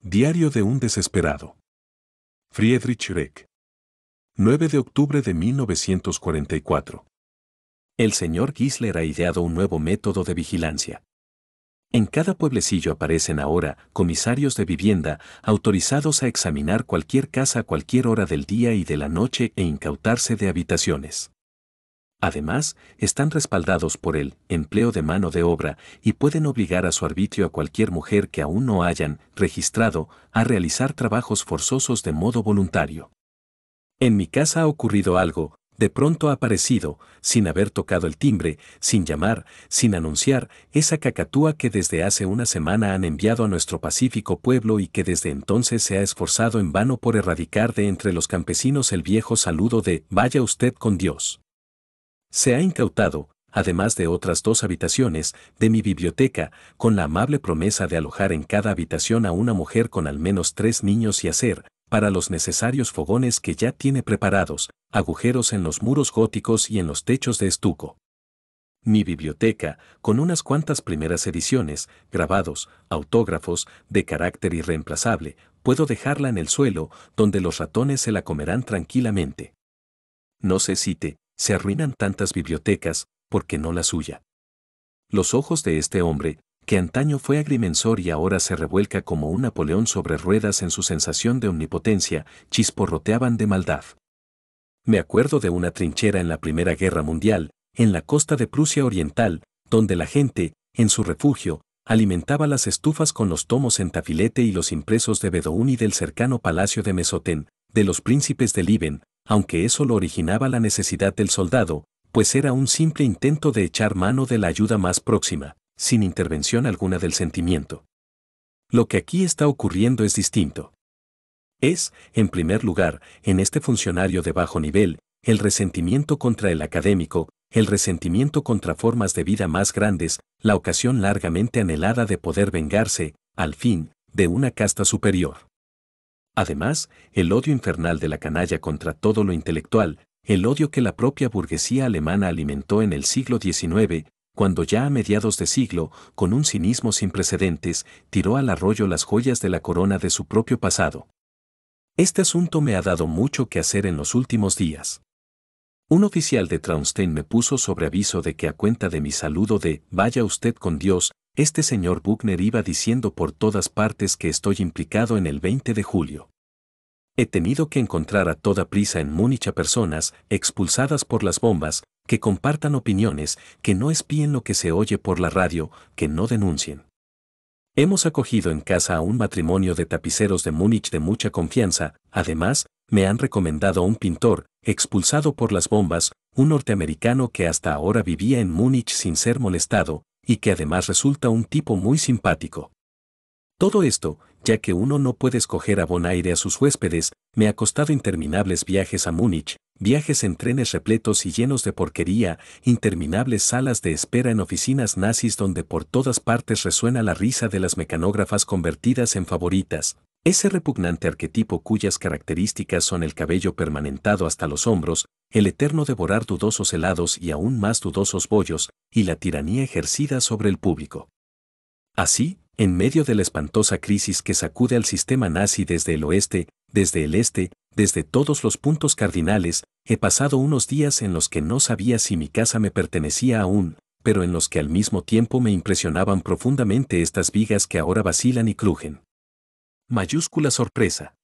Diario de un desesperado. Friedrich Reck. 9 de octubre de 1944. El señor Gisler ha ideado un nuevo método de vigilancia. En cada pueblecillo aparecen ahora comisarios de vivienda autorizados a examinar cualquier casa a cualquier hora del día y de la noche e incautarse de habitaciones. Además, están respaldados por el empleo de mano de obra y pueden obligar a su arbitrio a cualquier mujer que aún no hayan registrado a realizar trabajos forzosos de modo voluntario. En mi casa ha ocurrido algo, de pronto ha aparecido, sin haber tocado el timbre, sin llamar, sin anunciar, esa cacatúa que desde hace una semana han enviado a nuestro pacífico pueblo y que desde entonces se ha esforzado en vano por erradicar de entre los campesinos el viejo saludo de «Vaya usted con Dios». Se ha incautado, además de otras 2 habitaciones, de mi biblioteca, con la amable promesa de alojar en cada habitación a una mujer con al menos 3 niños y hacer, para los necesarios fogones que ya tiene preparados, agujeros en los muros góticos y en los techos de estuco. Mi biblioteca, con unas cuantas primeras ediciones, grabados, autógrafos, de carácter irreemplazable, puedo dejarla en el suelo, donde los ratones se la comerán tranquilamente. No sé si se arruinan tantas bibliotecas, porque no la suya. Los ojos de este hombre, que antaño fue agrimensor y ahora se revuelca como un Napoleón sobre ruedas en su sensación de omnipotencia, chisporroteaban de maldad. Me acuerdo de una trinchera en la Primera Guerra Mundial, en la costa de Prusia Oriental, donde la gente, en su refugio, alimentaba las estufas con los tomos en tafilete y los impresos de Bedoún y del cercano palacio de Mesotén, de los príncipes de Liben, aunque eso lo originaba la necesidad del soldado, pues era un simple intento de echar mano de la ayuda más próxima, sin intervención alguna del sentimiento. Lo que aquí está ocurriendo es distinto. Es, en primer lugar, en este funcionario de bajo nivel, el resentimiento contra el académico, el resentimiento contra formas de vida más grandes, la ocasión largamente anhelada de poder vengarse, al fin, de una casta superior. Además, el odio infernal de la canalla contra todo lo intelectual, el odio que la propia burguesía alemana alimentó en el siglo XIX, cuando ya a mediados de siglo, con un cinismo sin precedentes, tiró al arroyo las joyas de la corona de su propio pasado. Este asunto me ha dado mucho que hacer en los últimos días. Un oficial de Traunstein me puso sobre aviso de que a cuenta de mi saludo de «Vaya usted con Dios», este señor Buchner iba diciendo por todas partes que estoy implicado en el 20 de julio. He tenido que encontrar a toda prisa en Múnich a personas, expulsadas por las bombas, que compartan opiniones, que no espíen lo que se oye por la radio, que no denuncien. Hemos acogido en casa a un matrimonio de tapiceros de Múnich de mucha confianza, además, me han recomendado a un pintor, expulsado por las bombas, un norteamericano que hasta ahora vivía en Múnich sin ser molestado, y que además resulta un tipo muy simpático. Todo esto, ya que uno no puede escoger a Bonaire a sus huéspedes, me ha costado interminables viajes a Múnich, viajes en trenes repletos y llenos de porquería, interminables salas de espera en oficinas nazis donde por todas partes resuena la risa de las mecanógrafas convertidas en favoritas, ese repugnante arquetipo cuyas características son el cabello permanentado hasta los hombros, el eterno devorar dudosos helados y aún más dudosos bollos, y la tiranía ejercida sobre el público. Así, en medio de la espantosa crisis que sacude al sistema nazi desde el oeste, desde el este, desde todos los puntos cardinales, he pasado unos días en los que no sabía si mi casa me pertenecía aún, pero en los que al mismo tiempo me impresionaban profundamente estas vigas que ahora vacilan y crujen. Mayúscula sorpresa.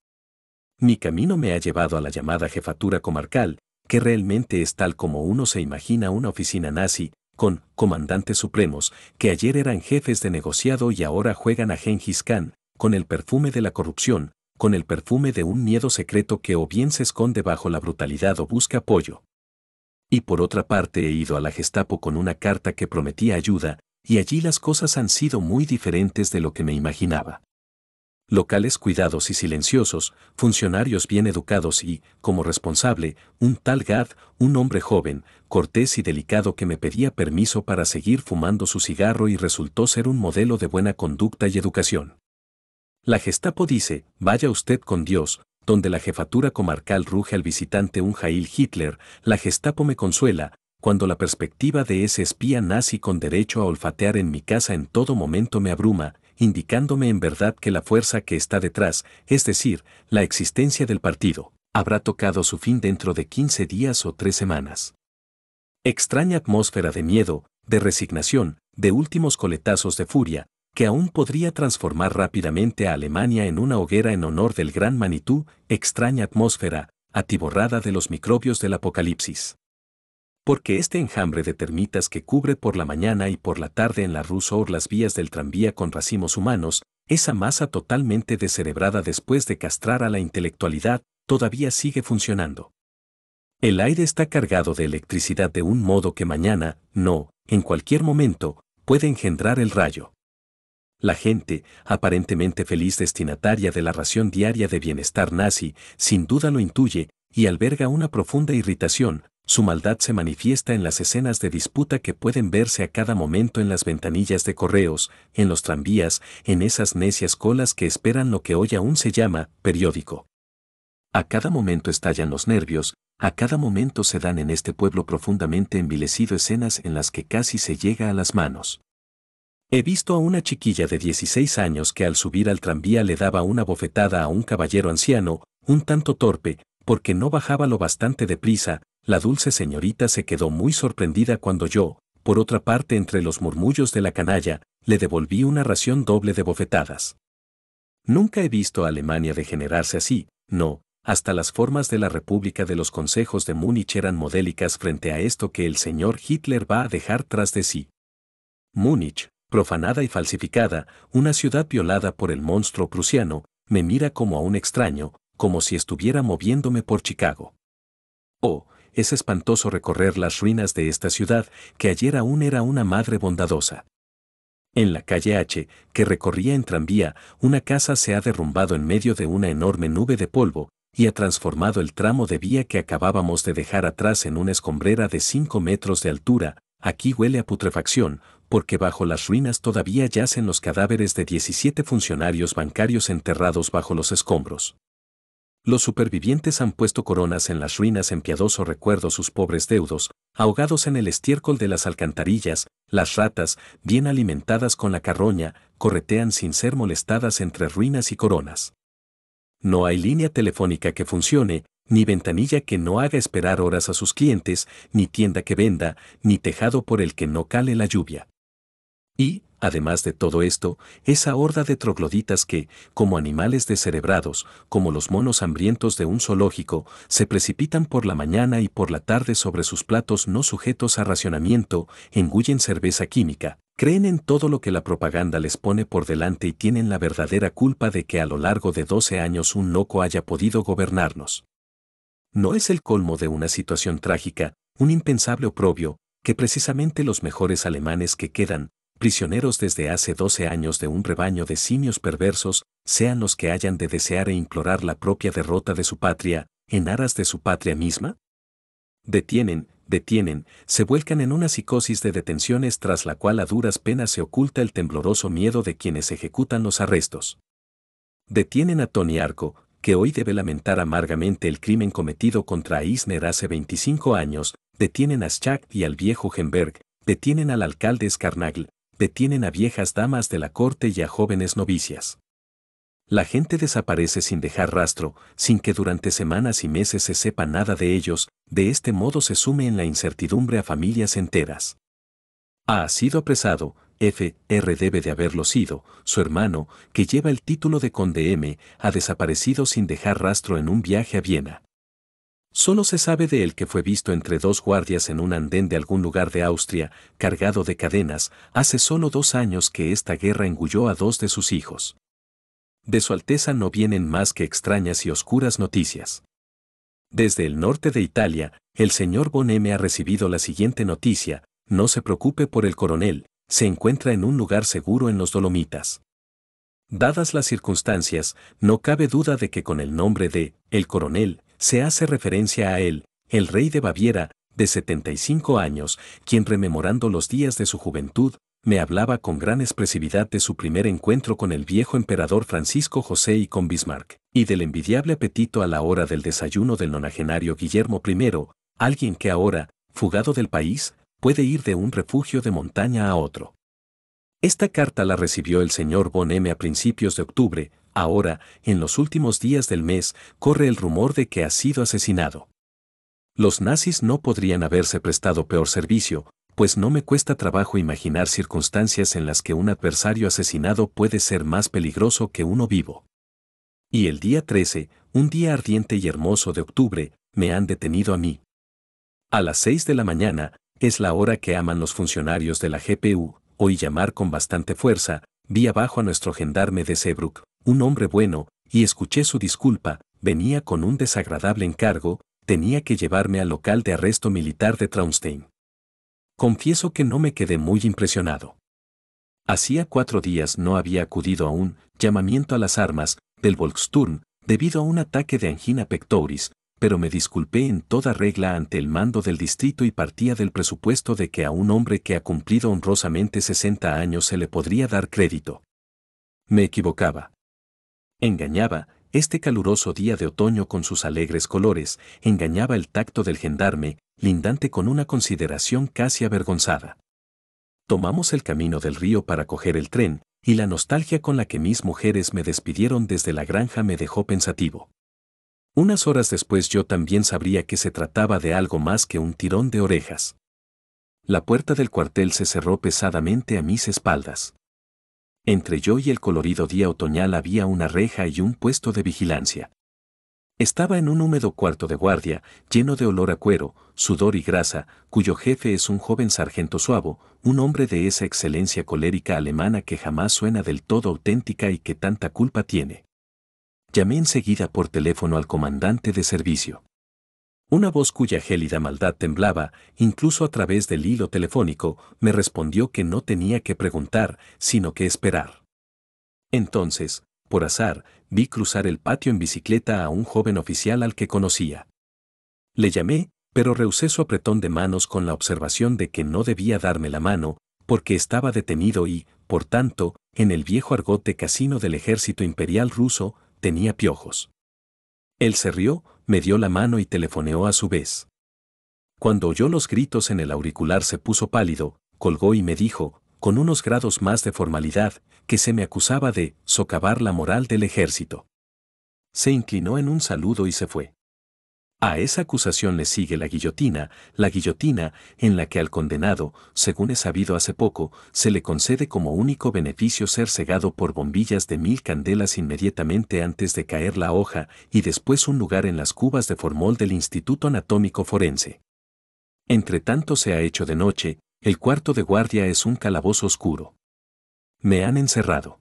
Mi camino me ha llevado a la llamada jefatura comarcal, que realmente es tal como uno se imagina una oficina nazi, con comandantes supremos, que ayer eran jefes de negociado y ahora juegan a Gengis Khan, con el perfume de la corrupción, con el perfume de un miedo secreto que o bien se esconde bajo la brutalidad o busca apoyo. Y por otra parte he ido a la Gestapo con una carta que prometía ayuda, y allí las cosas han sido muy diferentes de lo que me imaginaba. Locales cuidados y silenciosos, funcionarios bien educados y, como responsable, un tal Gad, un hombre joven, cortés y delicado que me pedía permiso para seguir fumando su cigarro y resultó ser un modelo de buena conducta y educación. La Gestapo dice, vaya usted con Dios, donde la jefatura comarcal ruge al visitante un Heil Hitler, la Gestapo me consuela, cuando la perspectiva de ese espía nazi con derecho a olfatear en mi casa en todo momento me abruma, indicándome en verdad que la fuerza que está detrás, es decir, la existencia del partido, habrá tocado su fin dentro de 15 días o 3 semanas. Extraña atmósfera de miedo, de resignación, de últimos coletazos de furia, que aún podría transformar rápidamente a Alemania en una hoguera en honor del gran Manitou, extraña atmósfera, atiborrada de los microbios del apocalipsis. Porque este enjambre de termitas que cubre por la mañana y por la tarde en la Rousseau las vías del tranvía con racimos humanos, esa masa totalmente descerebrada después de castrar a la intelectualidad, todavía sigue funcionando. El aire está cargado de electricidad de un modo que mañana, no, en cualquier momento, puede engendrar el rayo. La gente, aparentemente feliz destinataria de la ración diaria de bienestar nazi, sin duda lo intuye, y alberga una profunda irritación. Su maldad se manifiesta en las escenas de disputa que pueden verse a cada momento en las ventanillas de correos, en los tranvías, en esas necias colas que esperan lo que hoy aún se llama periódico. A cada momento estallan los nervios, a cada momento se dan en este pueblo profundamente envilecido escenas en las que casi se llega a las manos. He visto a una chiquilla de 16 años que al subir al tranvía le daba una bofetada a un caballero anciano, un tanto torpe, porque no bajaba lo bastante deprisa. La dulce señorita se quedó muy sorprendida cuando yo, por otra parte entre los murmullos de la canalla, le devolví una ración doble de bofetadas. Nunca he visto a Alemania degenerarse así, no, hasta las formas de la República de los Consejos de Múnich eran modélicas frente a esto que el señor Hitler va a dejar tras de sí. Múnich, profanada y falsificada, una ciudad violada por el monstruo prusiano, me mira como a un extraño, como si estuviera moviéndome por Chicago. Oh, es espantoso recorrer las ruinas de esta ciudad, que ayer aún era una madre bondadosa. En la calle H, que recorría en tranvía, una casa se ha derrumbado en medio de una enorme nube de polvo, y ha transformado el tramo de vía que acabábamos de dejar atrás en una escombrera de 5 metros de altura. Aquí huele a putrefacción, porque bajo las ruinas todavía yacen los cadáveres de 17 funcionarios bancarios enterrados bajo los escombros. Los supervivientes han puesto coronas en las ruinas en piadoso recuerdo sus pobres deudos, ahogados en el estiércol de las alcantarillas. Las ratas, bien alimentadas con la carroña, corretean sin ser molestadas entre ruinas y coronas. No hay línea telefónica que funcione, ni ventanilla que no haga esperar horas a sus clientes, ni tienda que venda, ni tejado por el que no cale la lluvia. Y, además de todo esto, esa horda de trogloditas que, como animales descerebrados, como los monos hambrientos de un zoológico, se precipitan por la mañana y por la tarde sobre sus platos no sujetos a racionamiento, engullen cerveza química, creen en todo lo que la propaganda les pone por delante y tienen la verdadera culpa de que a lo largo de 12 años un loco haya podido gobernarnos. ¿No es el colmo de una situación trágica, un impensable oprobio, que precisamente los mejores alemanes que quedan, prisioneros desde hace 12 años de un rebaño de simios perversos, sean los que hayan de desear e implorar la propia derrota de su patria, en aras de su patria misma? Detienen, se vuelcan en una psicosis de detenciones tras la cual a duras penas se oculta el tembloroso miedo de quienes ejecutan los arrestos. Detienen a Tony Arco, que hoy debe lamentar amargamente el crimen cometido contra Eisner hace 25 años, detienen a Schack y al viejo Henberg, detienen al alcalde Skarnagl, detienen a viejas damas de la corte y a jóvenes novicias. La gente desaparece sin dejar rastro, sin que durante semanas y meses se sepa nada de ellos, de este modo se sume en la incertidumbre a familias enteras. Ha sido apresado, F.R. debe de haberlo sido, su hermano, que lleva el título de conde M., ha desaparecido sin dejar rastro en un viaje a Viena. Solo se sabe de él que fue visto entre 2 guardias en un andén de algún lugar de Austria, cargado de cadenas. Hace solo 2 años que esta guerra engulló a 2 de sus hijos. De su Alteza no vienen más que extrañas y oscuras noticias. Desde el norte de Italia, el señor Von M. ha recibido la siguiente noticia: no se preocupe por el coronel, se encuentra en un lugar seguro en los Dolomitas. Dadas las circunstancias, no cabe duda de que con el nombre de el coronel se hace referencia a él, el rey de Baviera, de 75 años, quien rememorando los días de su juventud, me hablaba con gran expresividad de su primer encuentro con el viejo emperador Francisco José y con Bismarck, y del envidiable apetito a la hora del desayuno del nonagenario Guillermo I, alguien que ahora, fugado del país, puede ir de un refugio de montaña a otro. Esta carta la recibió el señor Von M a principios de octubre. Ahora, en los últimos días del mes, corre el rumor de que ha sido asesinado. Los nazis no podrían haberse prestado peor servicio, pues no me cuesta trabajo imaginar circunstancias en las que un adversario asesinado puede ser más peligroso que uno vivo. Y el día 13, un día ardiente y hermoso de octubre, me han detenido a mí. A las 6 de la mañana, es la hora que aman los funcionarios de la GPU, oí llamar con bastante fuerza, vi abajo a nuestro gendarme de Seebrugg, un hombre bueno, y escuché su disculpa, venía con un desagradable encargo, tenía que llevarme al local de arresto militar de Traunstein. Confieso que no me quedé muy impresionado. Hacía 4 días no había acudido a un llamamiento a las armas del Volkssturm debido a un ataque de angina pectoris, pero me disculpé en toda regla ante el mando del distrito y partía del presupuesto de que a un hombre que ha cumplido honrosamente 60 años se le podría dar crédito. Me equivocaba. Engañaba, este caluroso día de otoño con sus alegres colores, engañaba el tacto del gendarme, lindante con una consideración casi avergonzada. Tomamos el camino del río para coger el tren, y la nostalgia con la que mis mujeres me despidieron desde la granja me dejó pensativo. Unas horas después yo también sabría que se trataba de algo más que un tirón de orejas. La puerta del cuartel se cerró pesadamente a mis espaldas. Entre yo y el colorido día otoñal había una reja y un puesto de vigilancia. Estaba en un húmedo cuarto de guardia, lleno de olor a cuero, sudor y grasa, cuyo jefe es un joven sargento suavo, un hombre de esa excelencia colérica alemana que jamás suena del todo auténtica y que tanta culpa tiene. Llamé enseguida por teléfono al comandante de servicio. Una voz cuya gélida maldad temblaba, incluso a través del hilo telefónico, me respondió que no tenía que preguntar, sino que esperar. Entonces, por azar, vi cruzar el patio en bicicleta a un joven oficial al que conocía. Le llamé, pero rehusé su apretón de manos con la observación de que no debía darme la mano, porque estaba detenido y, por tanto, en el viejo argot de casino del ejército imperial ruso, tenía piojos. Él se rió, me dio la mano y telefoneó a su vez. Cuando oyó los gritos en el auricular se puso pálido, colgó y me dijo, con unos grados más de formalidad, que se me acusaba de socavar la moral del ejército. Se inclinó en un saludo y se fue. A esa acusación le sigue la guillotina en la que al condenado, según he sabido hace poco, se le concede como único beneficio ser cegado por bombillas de 1000 candelas inmediatamente antes de caer la hoja y después un lugar en las cubas de formol del Instituto Anatómico Forense. Entre tanto se ha hecho de noche, el cuarto de guardia es un calabozo oscuro. Me han encerrado.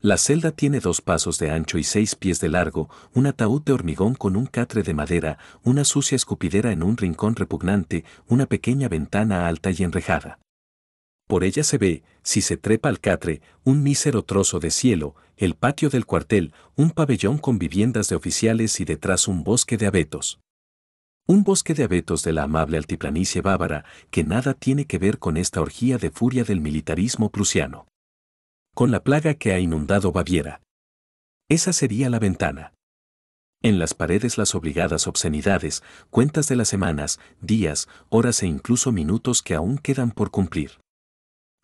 La celda tiene 2 pasos de ancho y 6 pies de largo, un ataúd de hormigón con un catre de madera, una sucia escupidera en un rincón repugnante, una pequeña ventana alta y enrejada. Por ella se ve, si se trepa al catre, un mísero trozo de cielo, el patio del cuartel, un pabellón con viviendas de oficiales y detrás un bosque de abetos. Un bosque de abetos de la amable altiplanicie bávara, que nada tiene que ver con esta orgía de furia del militarismo prusiano. Con la plaga que ha inundado Baviera. Esa sería la ventana. En las paredes las obligadas obscenidades, cuentas de las semanas, días, horas e incluso minutos que aún quedan por cumplir.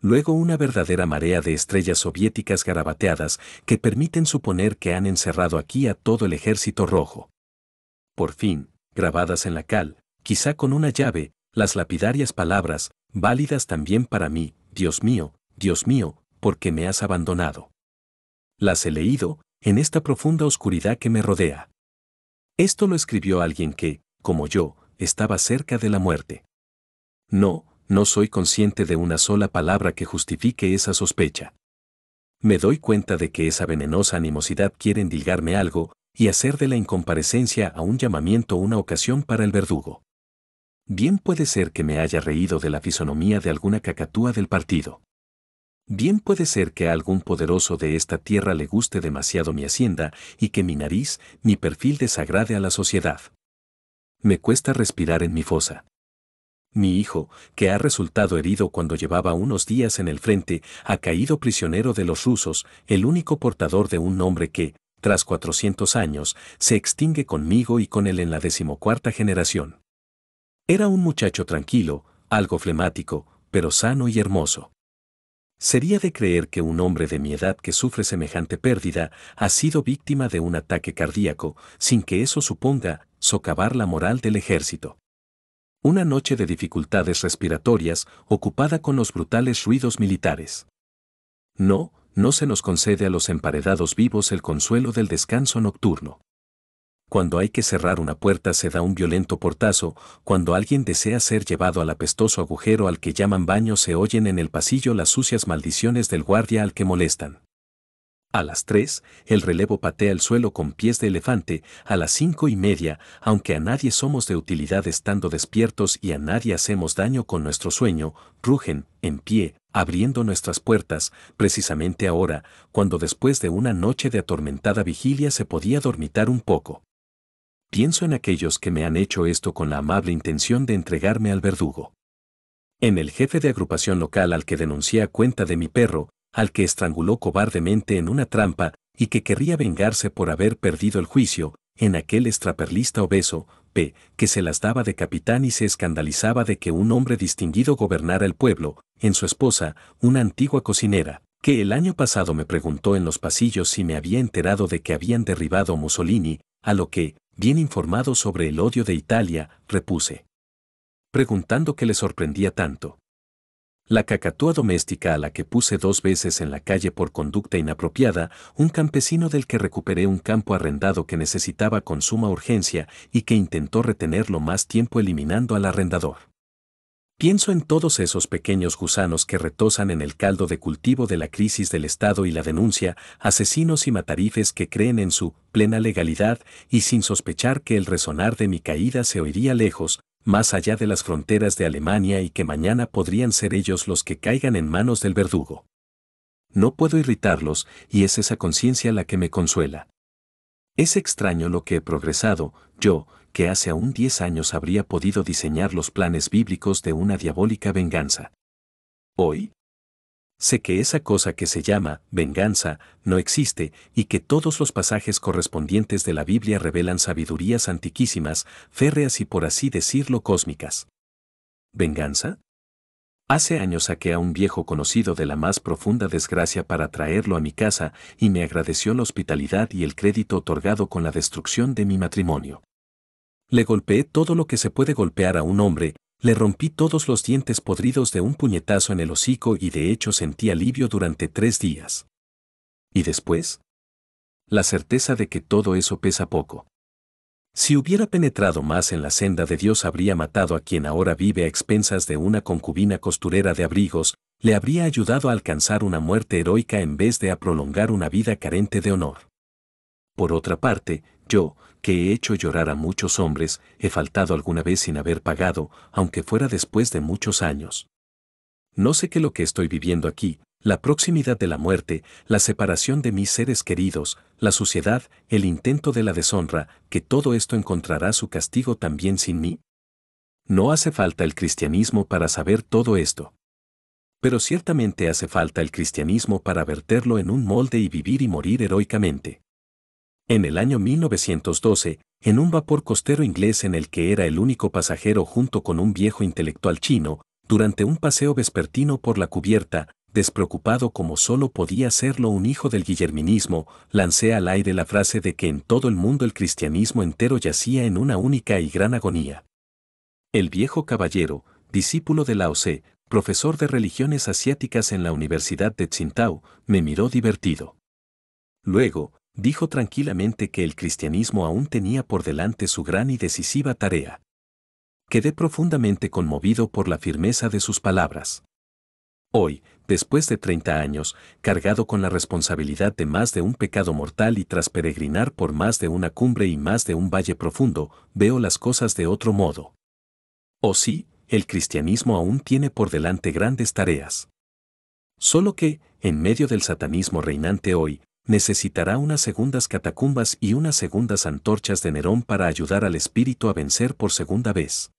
Luego una verdadera marea de estrellas soviéticas garabateadas que permiten suponer que han encerrado aquí a todo el ejército rojo. Por fin, grabadas en la cal, quizá con una llave, las lapidarias palabras, válidas también para mí, Dios mío, ¿por qué me has abandonado? Las he leído, en esta profunda oscuridad que me rodea. Esto lo escribió alguien que, como yo, estaba cerca de la muerte. No soy consciente de una sola palabra que justifique esa sospecha. Me doy cuenta de que esa venenosa animosidad quiere endilgarme algo y hacer de la incomparecencia a un llamamiento una ocasión para el verdugo. Bien puede ser que me haya reído de la fisonomía de alguna cacatúa del partido. Bien puede ser que a algún poderoso de esta tierra le guste demasiado mi hacienda y que mi nariz, mi perfil desagrade a la sociedad. Me cuesta respirar en mi fosa. Mi hijo, que ha resultado herido cuando llevaba unos días en el frente, ha caído prisionero de los rusos, el único portador de un nombre que, tras 400 años, se extingue conmigo y con él en la 14ª generación. Era un muchacho tranquilo, algo flemático, pero sano y hermoso. Sería de creer que un hombre de mi edad que sufre semejante pérdida ha sido víctima de un ataque cardíaco, sin que eso suponga socavar la moral del ejército. Una noche de dificultades respiratorias ocupada con los brutales ruidos militares. No, no se nos concede a los emparedados vivos el consuelo del descanso nocturno. Cuando hay que cerrar una puerta se da un violento portazo, cuando alguien desea ser llevado al apestoso agujero al que llaman baño se oyen en el pasillo las sucias maldiciones del guardia al que molestan. A las 3, el relevo patea el suelo con pies de elefante, a las 5:30, aunque a nadie somos de utilidad estando despiertos y a nadie hacemos daño con nuestro sueño, rugen, en pie, abriendo nuestras puertas, precisamente ahora, cuando después de una noche de atormentada vigilia se podía dormitar un poco. Pienso en aquellos que me han hecho esto con la amable intención de entregarme al verdugo. En el jefe de agrupación local al que denuncié a cuenta de mi perro, al que estranguló cobardemente en una trampa y que querría vengarse por haber perdido el juicio, en aquel extraperlista obeso, P., que se las daba de capitán y se escandalizaba de que un hombre distinguido gobernara el pueblo, en su esposa, una antigua cocinera, que el año pasado me preguntó en los pasillos si me había enterado de que habían derribado a Mussolini, a lo que, bien informado sobre el odio de Italia, repuse, preguntando qué le sorprendía tanto. La cacatúa doméstica a la que puse 2 veces en la calle por conducta inapropiada, un campesino del que recuperé un campo arrendado que necesitaba con suma urgencia y que intentó retenerlo más tiempo eliminando al arrendador. Pienso en todos esos pequeños gusanos que retosan en el caldo de cultivo de la crisis del Estado y la denuncia, asesinos y matarifes que creen en su plena legalidad y sin sospechar que el resonar de mi caída se oiría lejos, más allá de las fronteras de Alemania y que mañana podrían ser ellos los que caigan en manos del verdugo. No puedo irritarlos y es esa conciencia la que me consuela. Es extraño lo que he progresado, yo, que hace aún 10 años habría podido diseñar los planes bíblicos de una diabólica venganza. Hoy sé que esa cosa que se llama venganza no existe y que todos los pasajes correspondientes de la Biblia revelan sabidurías antiquísimas, férreas y por así decirlo cósmicas. ¿Venganza? Hace años saqué a un viejo conocido de la más profunda desgracia para traerlo a mi casa y me agradeció la hospitalidad y el crédito otorgado con la destrucción de mi matrimonio. Le golpeé todo lo que se puede golpear a un hombre, le rompí todos los dientes podridos de un puñetazo en el hocico y de hecho sentí alivio durante 3 días. ¿Y después? La certeza de que todo eso pesa poco. Si hubiera penetrado más en la senda de Dios habría matado a quien ahora vive a expensas de una concubina costurera de abrigos, le habría ayudado a alcanzar una muerte heroica en vez de a prolongar una vida carente de honor. Por otra parte, yo, que he hecho llorar a muchos hombres, he faltado alguna vez sin haber pagado, aunque fuera después de muchos años. No sé qué lo que estoy viviendo aquí, la proximidad de la muerte, la separación de mis seres queridos, la suciedad, el intento de la deshonra, que todo esto encontrará su castigo también sin mí. No hace falta el cristianismo para saber todo esto. Pero ciertamente hace falta el cristianismo para verterlo en un molde y vivir y morir heroicamente. En el año 1912, en un vapor costero inglés en el que era el único pasajero junto con un viejo intelectual chino, durante un paseo vespertino por la cubierta, despreocupado como solo podía serlo un hijo del guillerminismo, lancé al aire la frase de que en todo el mundo el cristianismo entero yacía en una única y gran agonía. El viejo caballero, discípulo de Lao Tse, profesor de religiones asiáticas en la Universidad de Tsingtao, me miró divertido. Luego, dijo tranquilamente que el cristianismo aún tenía por delante su gran y decisiva tarea. Quedé profundamente conmovido por la firmeza de sus palabras. Hoy, después de 30 años, cargado con la responsabilidad de más de un pecado mortal y tras peregrinar por más de una cumbre y más de un valle profundo, veo las cosas de otro modo. Oh sí, el cristianismo aún tiene por delante grandes tareas. Solo que, en medio del satanismo reinante hoy, necesitará unas segundas catacumbas y unas segundas antorchas de Nerón para ayudar al espíritu a vencer por segunda vez.